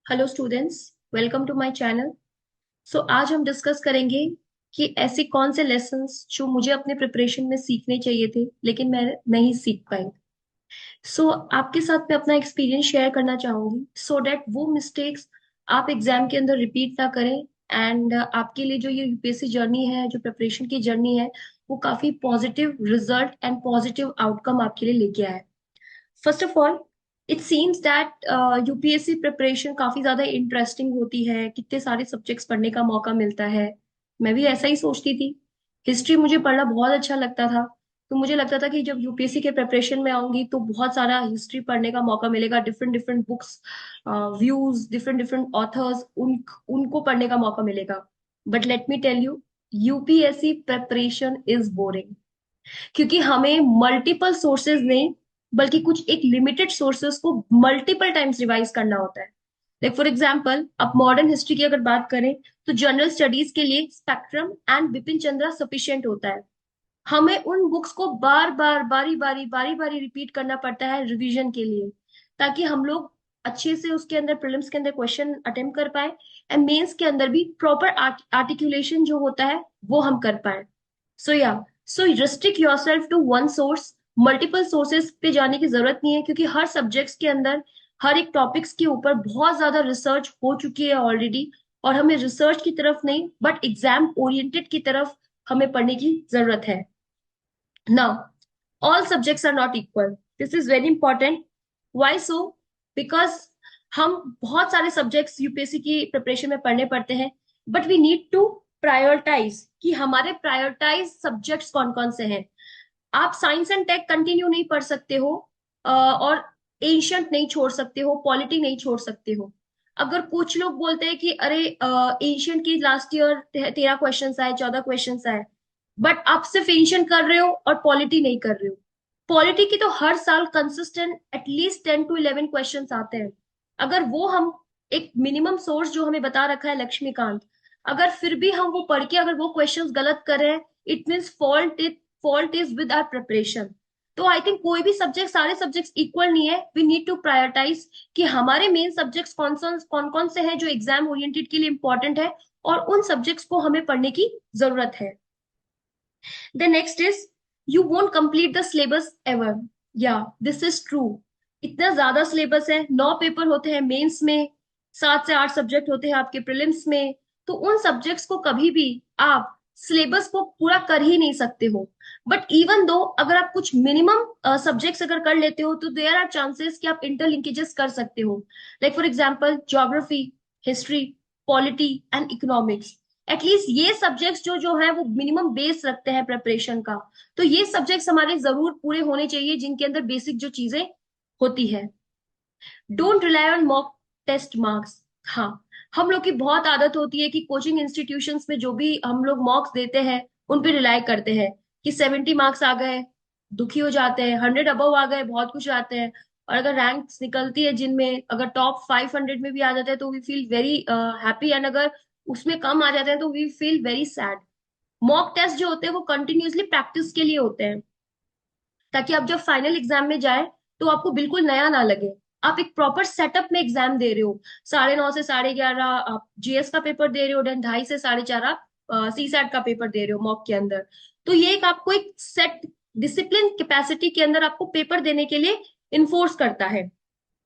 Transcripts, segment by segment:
Hello students, welcome to my channel. आज हम discuss करेंगे कि ऐसे कौन से लेसन्स जो मुझे अपने प्रिपरेशन में सीखने चाहिए थे लेकिन मैं नहीं सीख पाई। आपके साथ मैं अपना एक्सपीरियंस शेयर करना चाहूंगी सो दैट वो मिस्टेक्स आप एग्जाम के अंदर रिपीट ना करें। एंड आपके लिए जो ये यूपीएससी जर्नी है, जो प्रिपरेशन की जर्नी है, वो काफी positive result and positive outcome आपके लिए लेके आए। First of all, it seems that UPSC preparation काफी ज्यादा इंटरेस्टिंग होती है, कितने सारे सब्जेक्ट्स पढ़ने का मौका मिलता है। मैं भी ऐसा ही सोचती थी। हिस्ट्री मुझे पढ़ना बहुत अच्छा लगता था, तो मुझे लगता था कि जब यूपीएससी के प्रिपरेशन में आऊंगी तो बहुत सारा हिस्ट्री पढ़ने का मौका मिलेगा, different different books, views, different different authors, उनको पढ़ने का मौका मिलेगा। But let me tell you, UPSC preparation is boring, क्योंकि हमें मल्टीपल सोर्सेज ने, बल्कि कुछ एक लिमिटेड सोर्सेज को मल्टीपल टाइम्स रिवाइज करना होता है। लाइक फॉर एग्जाम्पल, अब मॉडर्न हिस्ट्री की अगर बात करें तो जनरल स्टडीज के लिए spectrum and Bipin Chandra sufficient होता है। हमें उन बुक्स को बार बार, बारी बारी रिपीट करना पड़ता है रिवीजन के लिए, ताकि हम लोग अच्छे से उसके अंदर प्रीलिम्स के अंदर क्वेश्चन अटेम्प्ट कर पाए एंड मेंस के अंदर भी प्रॉपर आर्टिकुलेशन जो होता है वो हम कर पाए। सो या so restrict yourself to one source. Multiple sources पे जाने की जरूरत नहीं है, क्योंकि हर सब्जेक्ट्स के अंदर, हर एक टॉपिक्स के ऊपर बहुत ज्यादा रिसर्च हो चुकी है ऑलरेडी। और हमें रिसर्च की तरफ नहीं, बट एग्जाम ओरिएंटेड की तरफ हमें पढ़ने की जरूरत है। Now, all subjects are not equal. This is very important. Why so? Because हम बहुत सारे सब्जेक्ट्स यूपीएससी की प्रिपरेशन में पढ़ने पड़ते हैं, but we need to prioritise कि हमारे प्रायोरिटाइज सब्जेक्ट्स कौन कौन से हैं। आप साइंस एंड टेक कंटिन्यू नहीं पढ़ सकते हो, और एंशंट नहीं छोड़ सकते हो, पॉलिटी नहीं छोड़ सकते हो। अगर कुछ लोग बोलते हैं कि अरे एंशंट की लास्ट ईयर 13 क्वेश्चन आए, 14 क्वेश्चन आए, बट आप सिर्फ एंशंट कर रहे हो और पॉलिटी नहीं कर रहे हो। पॉलिटी की तो हर साल कंसिस्टेंट एटलीस्ट 10 to 11 क्वेश्चन आते हैं। अगर वो हम, एक मिनिमम सोर्स जो हमें बता रखा है लक्ष्मीकांत, अगर फिर भी हम वो पढ़ के अगर वो क्वेश्चंस गलत कर रहे हैं, it means fault is with our preparation. तो आई थिंक कोई भी सब्जेक्ट, सारे सब्जेक्ट्स इक्वल नहीं है। वी नीड टू प्रायोरिटाइज कि हमारे मेन सब्जेक्ट्स कौन कौन से हैं जो एग्जाम ओरिएंटेड के लिए इंपॉर्टेंट है, और उन सब्जेक्ट्स को हमें पढ़ने की जरूरत है। The next is, you won't complete the syllabus ever. Yeah, this is true. इतना ज्यादा सिलेबस है, 9 पेपर होते हैं मेंस में, 7 से 8 सब्जेक्ट होते हैं आपके प्रीलिम्स में। तो उन सब्जेक्ट्स को कभी भी आप सिलेबस को पूरा कर ही नहीं सकते हो। बट इवन दो, अगर आप कुछ मिनिमम सब्जेक्ट्स अगर कर लेते हो तो देयर आर चांसेस कि आप इंटरलिंकेजेस कर सकते हो। Like for example, geography, history, polity and economics. At least ये सब्जेक्ट्स जो जो है वो मिनिमम बेस रखते हैं प्रिपरेशन का। तो ये सब्जेक्ट्स हमारे जरूर पूरे होने चाहिए, जिनके अंदर बेसिक जो चीजें होती है। Don't rely on mock test marks. हाँ, हम लोग की बहुत आदत होती है कि कोचिंग इंस्टीट्यूशंस में जो भी हम लोग मॉक्स देते हैं उन पे रिलाई करते हैं कि 70 मार्क्स आ गए, दुखी हो जाते हैं, 100 अबव आ गए, बहुत खुश आते हैं। और अगर रैंक्स निकलती है जिनमें अगर टॉप 500 में भी आ जाते हैं तो we feel very happy, and अगर उसमें कम आ जाते हैं तो we feel very sad. Mock test जो होते हैं वो कंटिन्यूअसली प्रैक्टिस के लिए होते हैं, ताकि आप जब फाइनल एग्जाम में जाए तो आपको बिल्कुल नया ना लगे। आप एक प्रॉपर सेटअप में एग्जाम दे रहे हो। 9:30 से 11:30 आप जीएस का पेपर दे रहे हो, देन 2:30 से 4:30 आप सी सैट का पेपर दे रहे हो मॉक के अंदर। तो ये एक आपको एक सेट डिसिप्लिन कैपेसिटी के अंदर आपको पेपर देने के लिए इन्फोर्स करता है,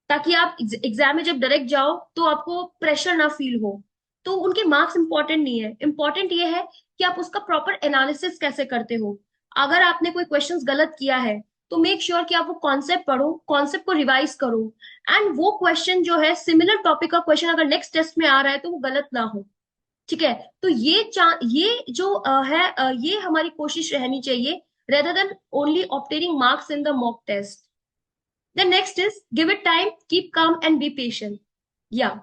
ताकि आप एग्जाम में जब डायरेक्ट जाओ तो आपको प्रेशर ना फील हो। तो उनके मार्क्स इंपॉर्टेंट नहीं है, इंपॉर्टेंट ये है कि आप उसका प्रॉपर एनालिसिस कैसे करते हो। अगर आपने कोई क्वेश्चंस गलत किया है तो मेक श्योर कि आप वो कॉन्सेप्ट पढ़ो, कॉन्सेप्ट को रिवाइज करो, एंड वो क्वेश्चन जो है सिमिलर टॉपिक का क्वेश्चन अगर नेक्स्ट टेस्ट में आ रहा है तो वो गलत ना हो। ठीक है। तो ये जो ये हमारी कोशिश रहनी चाहिए, rather than only obtaining marks in the mock test. The next is, give it time, keep calm and be patient. या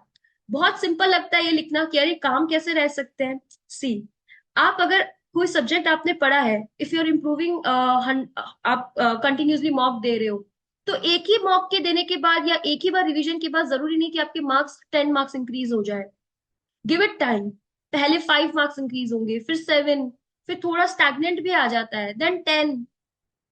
बहुत सिंपल लगता है ये लिखना कि अरे काम कैसे रह सकते हैं। सी, आप अगर कोई सब्जेक्ट आपने पढ़ा है, इफ यू आर इम्प्रूविंग, आप कंटिन्यूसली मॉक दे रहे हो, तो एक ही मॉक के देने के बाद या एक ही बार रिवीजन के बाद जरूरी नहीं कि आपके मार्क्स 10 मार्क्स इंक्रीज हो जाए। Give it time. पहले 5 मार्क्स इंक्रीज होंगे, फिर 7, फिर थोड़ा स्टैग्नेंट भी आ जाता है, देन 10।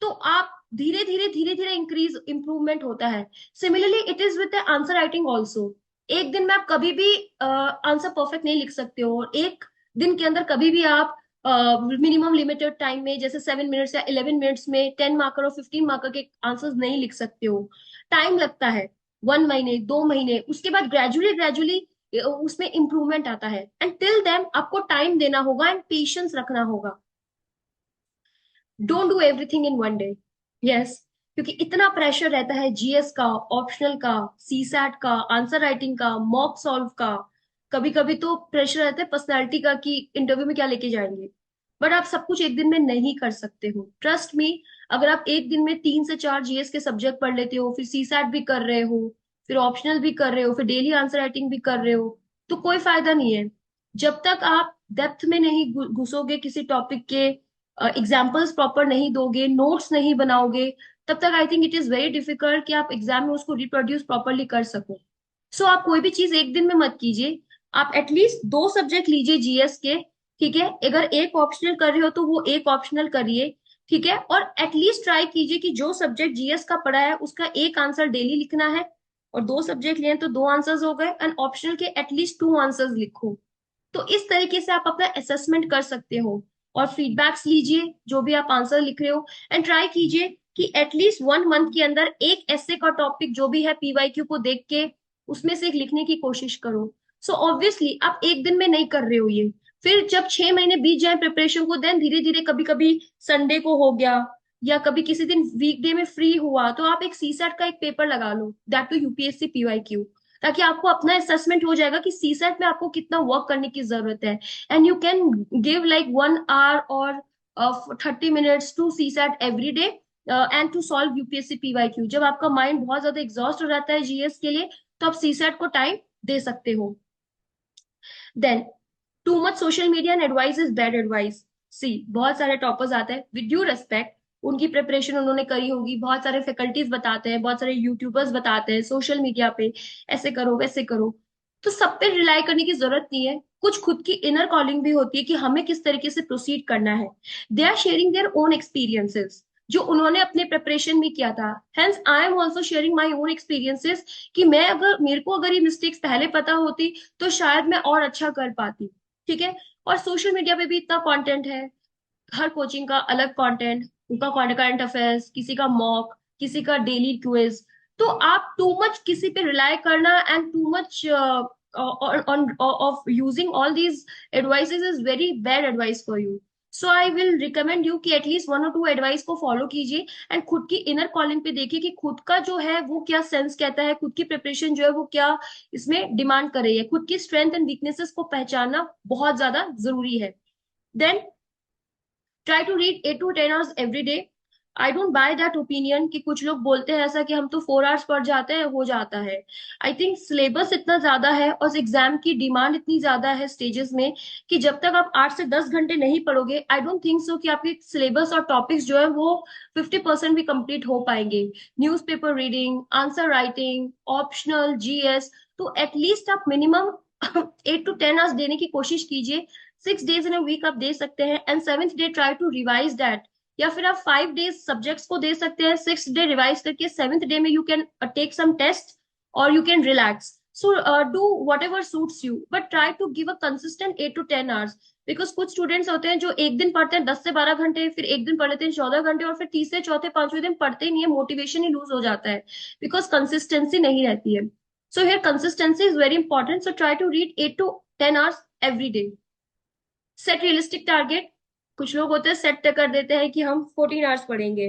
तो आप धीरे धीरे इंक्रीज इंप्रूवमेंट होता है। Similarly it is with the answer writing also. एक दिन में आप कभी भी आंसर परफेक्ट नहीं लिख सकते हो, और एक दिन के अंदर कभी भी आप मिनिमम लिमिटेड टाइम में, जैसे 7 मिनट्स या 11 मिनट्स में 10 मार्कर और 15 मार्कर के आंसर्स नहीं लिख सकते हो। टाइम लगता है, 1 महीने 2 महीने, उसके बाद ग्रेजुअली ग्रेजुअली उसमें इंप्रूवमेंट आता है। एंड टिल देन आपको टाइम देना होगा एंड पेशेंस रखना होगा। Don't do everything in one day. Yes, क्योंकि इतना प्रेशर रहता है जीएस का, ऑप्शनल का, सीसैट का, आंसर राइटिंग का, मॉक सॉल्व का। कभी कभी तो प्रेशर रहता है पर्सनैलिटी का कि इंटरव्यू में क्या लेके जाएंगे। बट आप सब कुछ एक दिन में नहीं कर सकते हो, ट्रस्ट मी। अगर आप एक दिन में 3 से 4 जीएस के सब्जेक्ट पढ़ लेते हो, फिर सीसैट भी कर रहे हो, फिर ऑप्शनल भी कर रहे हो, फिर डेली आंसर राइटिंग भी कर रहे हो, तो कोई फायदा नहीं है। जब तक आप डेप्थ में नहीं घुसोगे किसी टॉपिक के, एग्जाम्पल्स प्रॉपर नहीं दोगे, नोट्स नहीं बनाओगे, तब तक I think it is very difficult कि आप एग्जाम में उसको रिप्रोड्यूस प्रॉपरली कर सको। सो आप कोई भी चीज एक दिन में मत कीजिए। आप एटलीस्ट 2 सब्जेक्ट लीजिए जीएस के, ठीक है। अगर एक ऑप्शनल कर रहे हो तो वो एक ऑप्शनल करिए, ठीक है। और एटलीस्ट ट्राई कीजिए कि जो सब्जेक्ट जीएस का पढ़ा है उसका एक आंसर डेली लिखना है, और 2 सब्जेक्ट लिए तो 2 आंसर्स हो गए, एंड ऑप्शनल के एटलीस्ट 2 आंसर्स लिखो। तो इस तरीके से आप अपना असेसमेंट कर सकते हो, और फीडबैक्स लीजिए जो भी आप आंसर लिख रहे हो, एंड ट्राई कीजिए कि एटलीस्ट 1 मंथ के अंदर एक ऐसे का टॉपिक जो भी है पीवाईक्यू को देख के उसमें से एक लिखने की कोशिश करो। सो ऑब्वियसली आप एक दिन में नहीं कर रहे हो ये। फिर जब 6 महीने बीत जाए प्रिपरेशन को, देन धीरे धीरे कभी कभी संडे को हो गया, या कभी किसी दिन वीकडे में फ्री हुआ, तो आप एक सीसैट का एक पेपर लगा लो, दैट टू यूपीएससी पीवाईक्यू। ताकि आपको अपना असेसमेंट हो जाएगा कि सीसैट में आपको कितना वर्क करने की जरूरत है। And you can give like 1 hour और 30 minutes to CSAT every day, and to solve UPSC PYQ. जब आपका माइंड बहुत ज्यादा एग्जॉस्ट हो जाता है जीएस के लिए, तो आप सीसैट को टाइम दे सकते हो। Then, too much social media and advice is bad advice. See, बहुत सारे टॉपर्स आते हैं, विद ड्यू रेस्पेक्ट, उनकी प्रिपरेशन उन्होंने करी होगी, बहुत सारे फैकल्टीज बताते हैं, बहुत सारे यूट्यूबर्स बताते हैं सोशल मीडिया पे, ऐसे करो वैसे करो। तो सब पे रिलाई करने की जरूरत नहीं है, कुछ खुद की इनर कॉलिंग भी होती है कि हमें किस तरीके से प्रोसीड करना है। They are sharing their own experiences जो उन्होंने अपने प्रिपरेशन में किया था। Hence I am also sharing my own experiences कि मैं, अगर मेरे को अगर ये मिस्टेक्स पहले पता होती तो शायद मैं और अच्छा कर पाती, ठीक है। और सोशल मीडिया पे भी इतना कंटेंट है, हर कोचिंग का अलग कंटेंट, उनका करंट अफेयर्स, किसी का मॉक, किसी का डेली क्विज। तो आप टू मच किसी पे रिलाई करना and too much on of using all these advices is very bad advice for you. So I will recommend you कि एटलीस्ट 1 और 2 एडवाइस को फॉलो कीजिए, एंड खुद की इनर कॉलिंग पे देखिए कि खुद का जो है वो क्या सेंस कहता है, खुद की प्रिपरेशन जो है वो क्या इसमें डिमांड कर रही है। खुद की स्ट्रेंथ एंड वीकनेसेस को पहचानना बहुत ज्यादा जरूरी है। Then, try to read 8 to 10 hours every day. I don't buy that opinion कि कुछ लोग बोलते हैं ऐसा कि हम तो 4 hours पढ़ जाते हैं, हो जाता है। आई थिंक सिलेबस इतना ज्यादा है और एग्जाम की डिमांड इतनी ज्यादा है स्टेजेस में, कि जब तक आप 8 से 10 घंटे नहीं पढ़ोगे, आई डोंट थिंक सो कि आपके सिलेबस और टॉपिक्स जो है वो 50% भी कंप्लीट हो पाएंगे। Newspaper reading, answer writing, optional, GS, तो एटलीस्ट आप मिनिमम 8 to 10 hours देने की कोशिश कीजिए। 6 days इन अ वीक आप दे सकते हैं, and 7th day try to revise that. या फिर आप 5 days सब्जेक्ट्स को दे सकते हैं, 6th डे रिवाइज करके 7th डे में you can take some test, और you can relax. So do whatever suits you, but try to give a consistent 8 to 10 hours। Because कुछ स्टूडेंट्स होते हैं जो एक दिन पढ़ते हैं 10 से 12 घंटे, फिर एक दिन पढ़ लेते हैं 14 घंटे, और फिर तीसरे चौथे पांचवें दिन पढ़ते ही नहीं है, मोटिवेशन ही लूज हो जाता है, बिकॉज कंसिस्टेंसी नहीं रहती है। So here consistency is very important. So try to read 8 to 10 hours every day. Set realistic target. कुछ लोग होते हैं सेट कर देते हैं कि हम 14 hours पढ़ेंगे,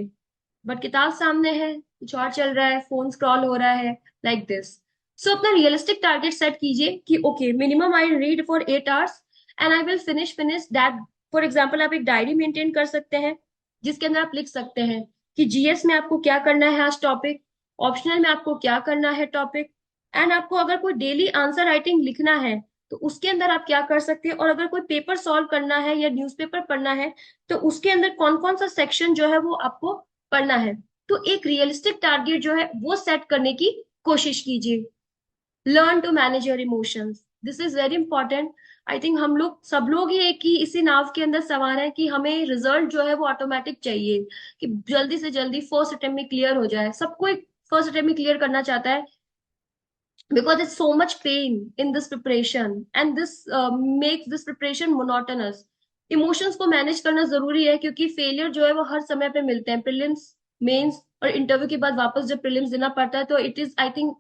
बट किताब सामने है, कुछ और चल रहा है, फोन स्क्रॉल हो रहा है, लाइक दिस। सो अपना रियलिस्टिक टारगेट सेट कीजिए कि okay, minimum I read for 8 hours and I will finish that. For example, आप एक डायरी मेंटेन कर सकते हैं जिसके अंदर आप लिख सकते हैं कि जीएस में आपको क्या करना है आज टॉपिक, ऑप्शनल में आपको क्या करना है टॉपिक, एंड आपको अगर कोई डेली आंसर राइटिंग लिखना है तो उसके अंदर आप क्या कर सकते हैं, और अगर कोई पेपर सॉल्व करना है या न्यूज़पेपर पढ़ना है तो उसके अंदर कौन कौन सा सेक्शन जो है वो आपको पढ़ना है। तो एक रियलिस्टिक टारगेट जो है वो सेट करने की कोशिश कीजिए। Learn to manage your emotions, this is very important. I think हम लोग सब लोग ही एक ही इसी नाव के अंदर सवार हैं कि हमें रिजल्ट जो है वो ऑटोमेटिक चाहिए, कि जल्दी से जल्दी फर्स्ट अटेम्प्ट में क्लियर हो जाए। सबको एक फर्स्ट अटेम्प्ट में क्लियर करना चाहता है, because it's so much pain in this preparation and this makes this preparation monotonous. Emotions को मैनेज करना जरूरी है क्योंकि फेलियर जो है वो हर समय पे मिलते हैं, प्रीलिम्स, मेंस और इंटरव्यू के बाद वापस जब प्रीलिम्स देना पड़ता है तो इट इज आई थिंक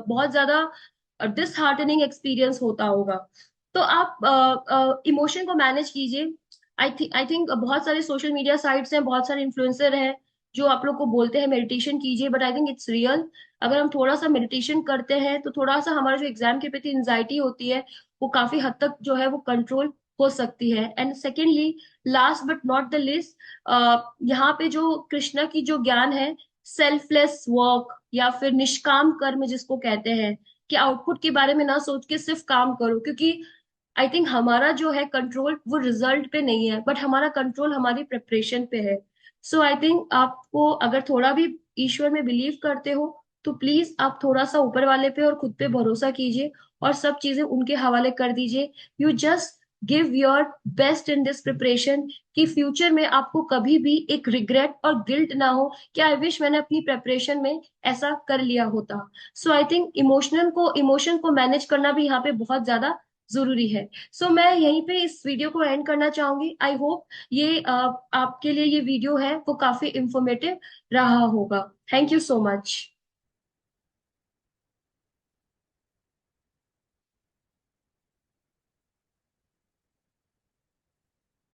बहुत ज्यादा डिसहार्टनिंग एक्सपीरियंस होता होगा। तो आप इमोशन को मैनेज कीजिए। आई थिंक बहुत सारे सोशल मीडिया साइट्स हैं, बहुत सारे इन्फ्लुएंसर हैं जो आप लोग को बोलते हैं मेडिटेशन कीजिए, but I think it's real. अगर हम थोड़ा सा मेडिटेशन करते हैं तो थोड़ा सा हमारा जो एग्जाम के प्रति एंजाइटी होती है वो काफी हद तक जो है वो कंट्रोल हो सकती है। And secondly, last but not the list, यहाँ पे जो कृष्णा की जो ज्ञान है, सेल्फलेस वर्क या फिर निष्काम कर्म जिसको कहते हैं, कि आउटपुट के बारे में ना सोच के सिर्फ काम करो, क्योंकि आई थिंक हमारा जो है कंट्रोल वो रिजल्ट पे नहीं है, बट हमारा कंट्रोल हमारी प्रिपरेशन पे है। सो आई थिंक आपको अगर थोड़ा भी ईश्वर में बिलीव करते हो तो प्लीज आप थोड़ा सा ऊपर वाले पे और खुद पे भरोसा कीजिए और सब चीजें उनके हवाले कर दीजिए। You just give your best in this preparation, कि फ्यूचर में आपको कभी भी एक रिग्रेट और गिल्ट ना हो कि आई विश मैंने अपनी प्रिपरेशन में ऐसा कर लिया होता। सो आई थिंक इमोशन को मैनेज करना भी यहाँ पे बहुत ज्यादा जरूरी है। सो मैं यहीं पे इस वीडियो को एंड करना चाहूंगी। आई होप ये आपके लिए ये वीडियो है वो काफी इंफॉर्मेटिव रहा होगा। Thank you so much.